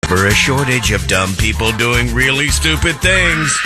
never a shortage of dumb people doing really stupid things.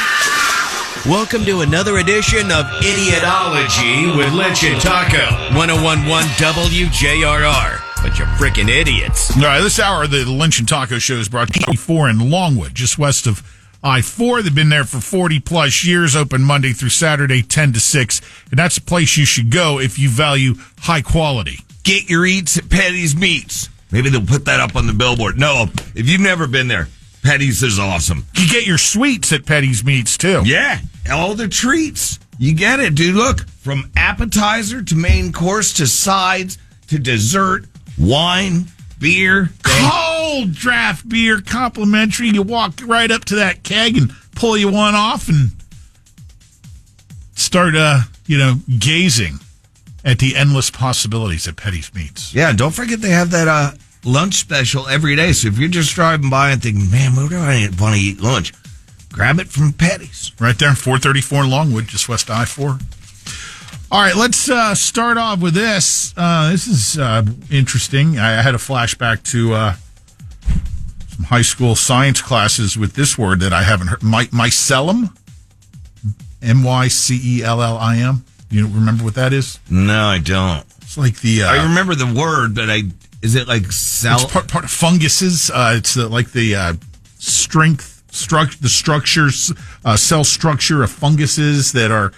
Welcome to another edition of Idiotology with Lynch and Taco. 1011 WJRR. Bunch of freaking idiots. All right, this hour, the Lynch and Taco Show is brought to you 4 in Longwood, just west of I-4. They've been there for 40-plus years, open Monday through Saturday, 10 to 6. And that's a place you should go if you value high quality. Get your eats at Petty's Meats. Maybe they'll put that up on the billboard. No, if you've never been there, Petty's is awesome. You get your sweets at Petty's Meats, too. Yeah, all the treats. You get it, dude. Look, from appetizer to main course to sides to dessert, wine, beer. Cold draft beer, complimentary. You walk right up to that keg and pull you one off and start, gazing at the endless possibilities at Petty's Meats. Yeah, don't forget they have that lunch special every day. So if you're just driving by and thinking, man, where do I want to eat lunch? Grab it from Petty's. Right there, 434 in Longwood, just west of I-4. All right, let's start off with this. This is interesting. I had a flashback to some high school science classes with this word that I haven't heard. Mycelium? M-Y-C-E-L-L-I-M. You remember what that is? No, I don't. It's like the... I remember the word, but is it like cell? It's part of funguses. It's like the structures, cell structure of funguses that are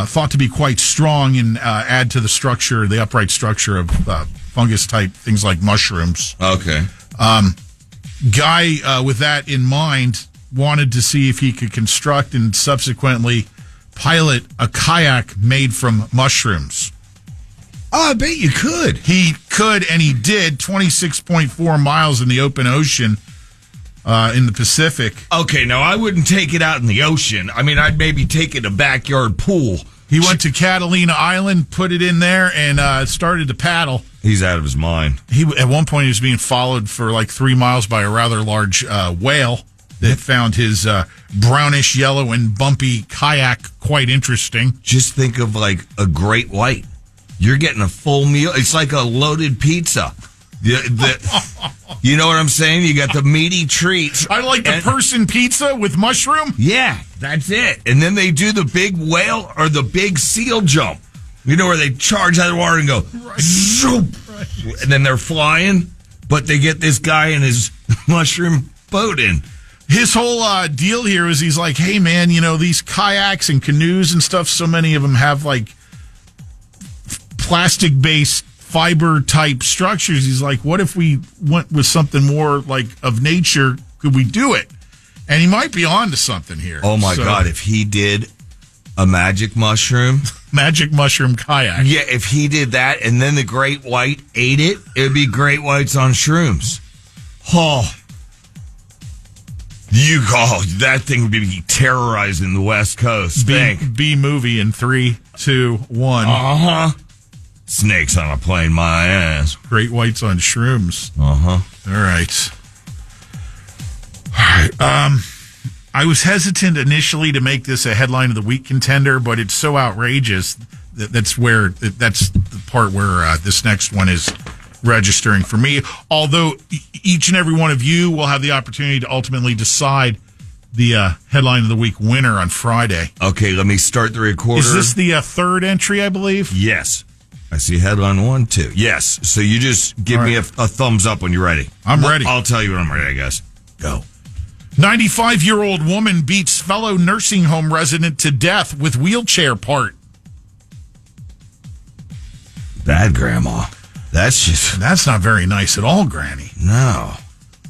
thought to be quite strong and add to the structure, the upright structure of fungus type things like mushrooms. Okay. Guy with that in mind wanted to see if he could construct and subsequently pilot a kayak made from mushrooms. Oh, I bet you could. He could, and he did. 26.4 miles in the open ocean in the Pacific. Okay, now I wouldn't take it out in the ocean. I mean, I'd maybe take it a backyard pool. He went to Catalina Island, put it in there, and started to paddle. He's out of his mind. At one point, he was being followed for like 3 miles by a rather large whale that found his brownish yellow and bumpy kayak quite interesting. Just think of like a great white. You're getting a full meal. It's like a loaded pizza. You know what I'm saying? You got the meaty treats. I like the person pizza with mushroom. Yeah, that's it. And then they do the big whale or the big seal jump. You know, where they charge out of the water and go, zoop, and then they're flying, but they get this guy in his mushroom boat in. His whole deal here is he's like, hey, man, these kayaks and canoes and stuff, so many of them have like plastic-based fiber-type structures. He's like, what if we went with something more like of nature? Could we do it? And he might be on to something here. Oh, my God. If he did a magic mushroom. Magic mushroom kayak. Yeah, if he did that and then the great white ate it, it would be great whites on shrooms. Oh. That thing would be terrorizing the West Coast. B movie in 3, 2, 1. Uh-huh. Snakes on a plane, my ass. Great whites on shrooms. Uh-huh. All right. I was hesitant initially to make this a headline of the week contender, but it's so outrageous that's the part where this next one is registering for me. Although each and every one of you will have the opportunity to ultimately decide the headline of the week winner on Friday. Okay, let me start the recorder. Is this the third entry, I believe? Yes. I see headline 1, 2. Yes. So you just give me a thumbs up when you're ready. I'm ready. I'll tell you when I'm ready, I guess. Go. 95-year-old woman beats fellow nursing home resident to death with wheelchair part. Bad grandma. That's not very nice at all, Granny. No.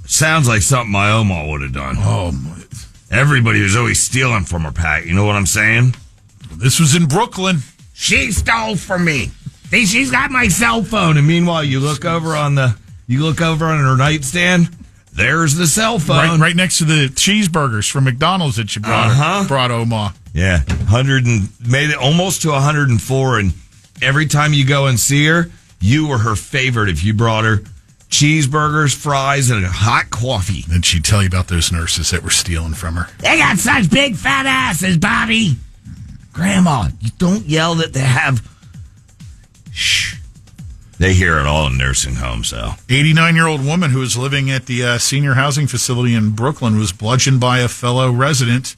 Sounds like something my Oma would have done. Oh, my. Everybody was always stealing from her, Pat. You know what I'm saying? This was in Brooklyn. She stole from me. She's got my cell phone. And meanwhile, you look over on her nightstand. There's the cell phone. Right next to the cheeseburgers from McDonald's that you brought Oma. Yeah. Made it almost to 104. And every time you go and see her, you were her favorite if you brought her cheeseburgers, fries, and a hot coffee. And she'd tell you about those nurses that were stealing from her. They got such big fat asses, Bobby. Grandma, you don't yell that they have... Shh. They hear it all in nursing homes, though. 89-year-old woman who was living at the senior housing facility in Brooklyn was bludgeoned by a fellow resident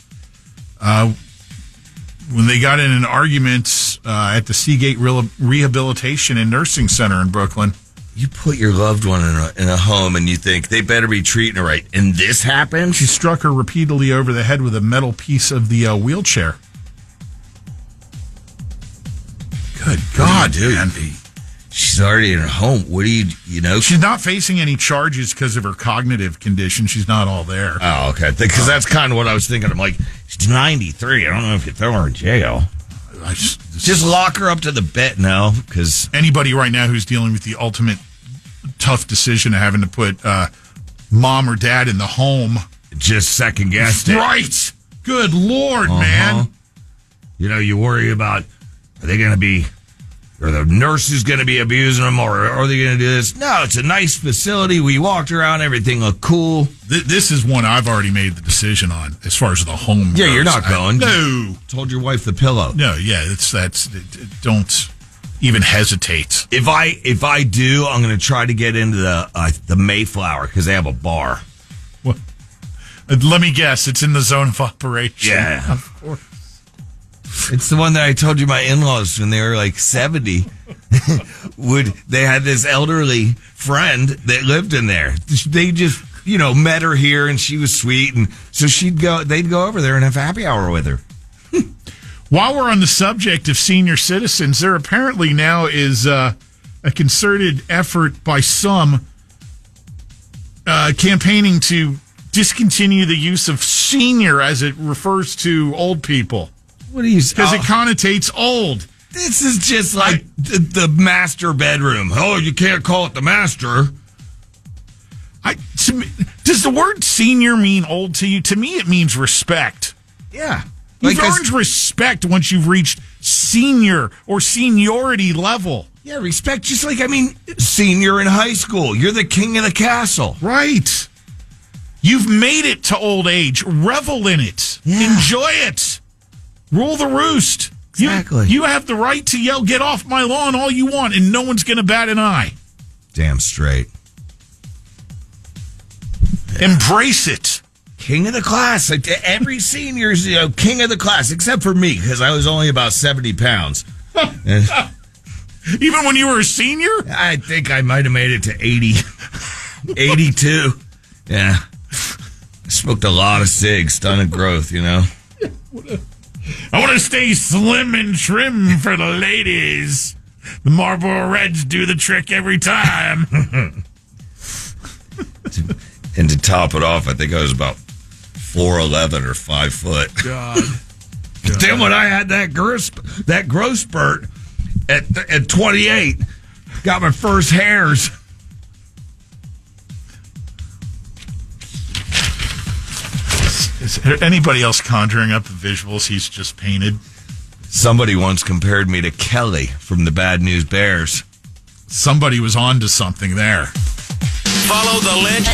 when they got in an argument at the Seagate Rehabilitation and Nursing Center in Brooklyn. You put your loved one in a home and you think they better be treating her right. And this happened? She struck her repeatedly over the head with a metal piece of the wheelchair. Good God, man. She's already in her home. What do you know? She's not facing any charges because of her cognitive condition. She's not all there. Oh, okay. Because that's kind of what I was thinking. I'm like, she's 93. I don't know if you throw her in jail. Just lock her up to the bed now, because anybody right now who's dealing with the ultimate tough decision of having to put mom or dad in the home just second guessed it. Right. Good Lord, man. You know, you worry about, are they going to be, or the nurse is going to be abusing them, or are they going to do this? No, it's a nice facility. We walked around. Everything looked cool. This is one I've already made the decision on as far as the home goes. You're not going. No. Told your wife the pillow. No, yeah, don't even hesitate. If I do, I'm going to try to get into the Mayflower because they have a bar. Well, let me guess, it's in the zone of operation. Yeah. Of course. It's the one that I told you my in-laws when they were like 70 they had this elderly friend that lived in there. They just, met her here and she was sweet, and so they'd go over there and have happy hour with her. While we're on the subject of senior citizens, there apparently now is a concerted effort by some campaigning to discontinue the use of senior as it refers to old people. What do you say? Because it connotates old. This is just like the master bedroom. Oh, you can't call it the master. Does the word senior mean old to you? To me, it means respect. Yeah. You've earned respect once you've reached senior or seniority level. Yeah, respect. Just like, senior in high school. You're the king of the castle. Right. You've made it to old age. Revel in it. Yeah. Enjoy it. Rule the roost. Exactly. You have the right to yell, "Get off my lawn," all you want, and no one's going to bat an eye. Damn straight. Yeah. Embrace it. King of the class. Like, every senior's, king of the class, except for me, because I was only about 70 pounds. Even when you were a senior? I think I might have made it to 80. 82. Yeah. Smoked a lot of cigs, stunted growth, I want to stay slim and trim for the ladies. The Marlboro Reds do the trick every time. And to top it off, I think I was about 4'11" or 5 foot. God. Then when I had that growth spurt at 28, got my first hairs. Is there anybody else conjuring up the visuals he's just painted? Somebody once compared me to Kelly from the Bad News Bears. Somebody was on to something there. Follow the Lynch